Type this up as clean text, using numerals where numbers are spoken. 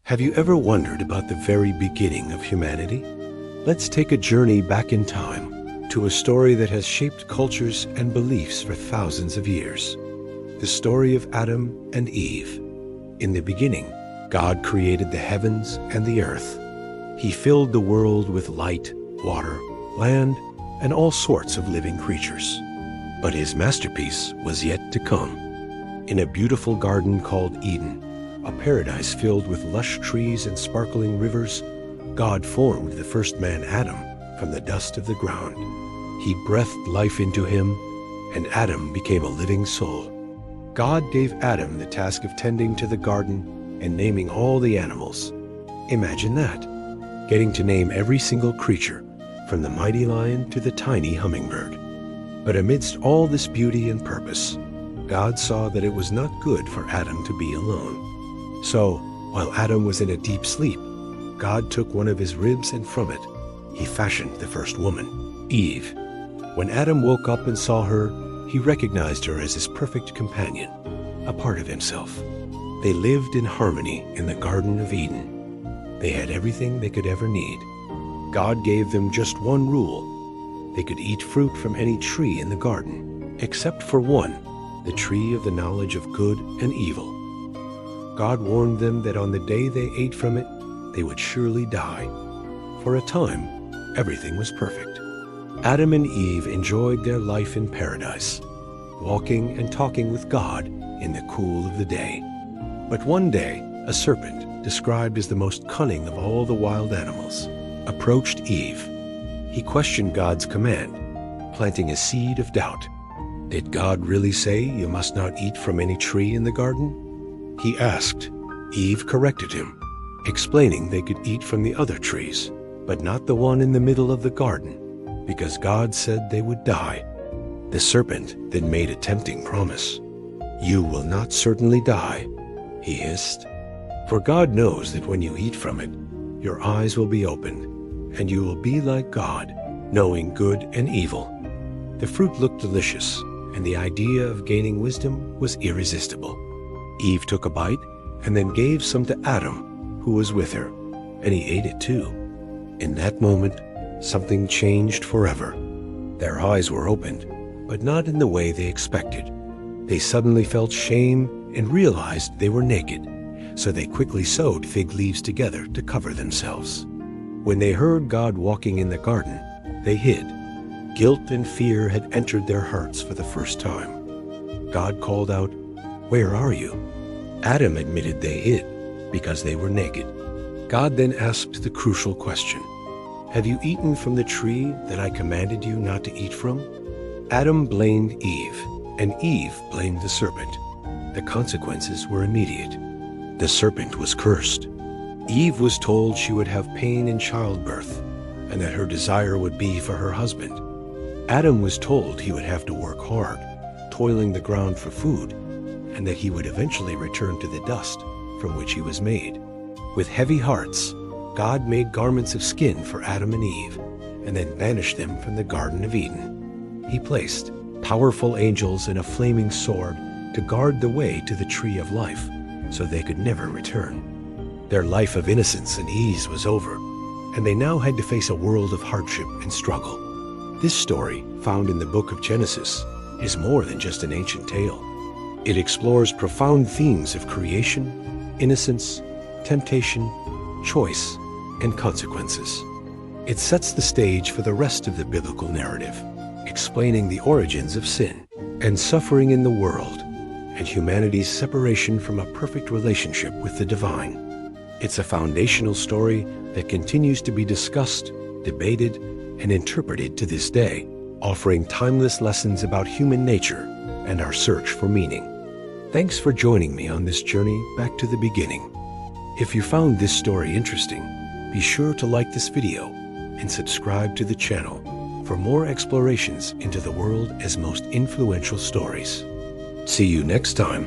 Have you ever wondered about the very beginning of humanity? Let's take a journey back in time to a story that has shaped cultures and beliefs for thousands of years. The story of Adam and Eve. In the beginning, God created the heavens and the earth. He filled the world with light, water, land, and all sorts of living creatures. But his masterpiece was yet to come. In a beautiful garden called Eden, a paradise filled with lush trees and sparkling rivers, God formed the first man Adam from the dust of the ground. He breathed life into him, and Adam became a living soul. God gave Adam the task of tending to the garden and naming all the animals. Imagine that, getting to name every single creature, from the mighty lion to the tiny hummingbird. But amidst all this beauty and purpose, God saw that it was not good for Adam to be alone. So, while Adam was in a deep sleep, God took one of his ribs, and from it, he fashioned the first woman, Eve. When Adam woke up and saw her, he recognized her as his perfect companion, a part of himself. They lived in harmony in the Garden of Eden. They had everything they could ever need. God gave them just one rule. They could eat fruit from any tree in the garden, except for one, the tree of the knowledge of good and evil. God warned them that on the day they ate from it, they would surely die. For a time, everything was perfect. Adam and Eve enjoyed their life in paradise, walking and talking with God in the cool of the day. But one day, a serpent, described as the most cunning of all the wild animals, approached Eve. He questioned God's command, planting a seed of doubt. Did God really say you must not eat from any tree in the garden? He asked. Eve corrected him, explaining they could eat from the other trees, but not the one in the middle of the garden, because God said they would die. The serpent then made a tempting promise. "You will not certainly die," he hissed. "For God knows that when you eat from it, your eyes will be opened, and you will be like God, knowing good and evil." The fruit looked delicious, and the idea of gaining wisdom was irresistible. Eve took a bite and then gave some to Adam, who was with her, and he ate it too. In that moment, something changed forever. Their eyes were opened, but not in the way they expected. They suddenly felt shame and realized they were naked, so they quickly sewed fig leaves together to cover themselves. When they heard God walking in the garden, they hid. Guilt and fear had entered their hearts for the first time. God called out, "Where are you?" Adam admitted they hid because they were naked. God then asked the crucial question, "Have you eaten from the tree that I commanded you not to eat from?" Adam blamed Eve, and Eve blamed the serpent. The consequences were immediate. The serpent was cursed. Eve was told she would have pain in childbirth, and that her desire would be for her husband. Adam was told he would have to work hard, toiling the ground for food, and that he would eventually return to the dust from which he was made. With heavy hearts, God made garments of skin for Adam and Eve, and then banished them from the Garden of Eden. He placed powerful angels and a flaming sword to guard the way to the tree of life, so they could never return. Their life of innocence and ease was over, and they now had to face a world of hardship and struggle. This story, found in the book of Genesis, is more than just an ancient tale. It explores profound themes of creation, innocence, temptation, choice, and consequences. It sets the stage for the rest of the biblical narrative, explaining the origins of sin and suffering in the world, and humanity's separation from a perfect relationship with the divine. It's a foundational story that continues to be discussed, debated, and interpreted to this day, offering timeless lessons about human nature and our search for meaning. Thanks for joining me on this journey back to the beginning. If you found this story interesting, be sure to like this video and subscribe to the channel for more explorations into the world as most influential stories. See you next time.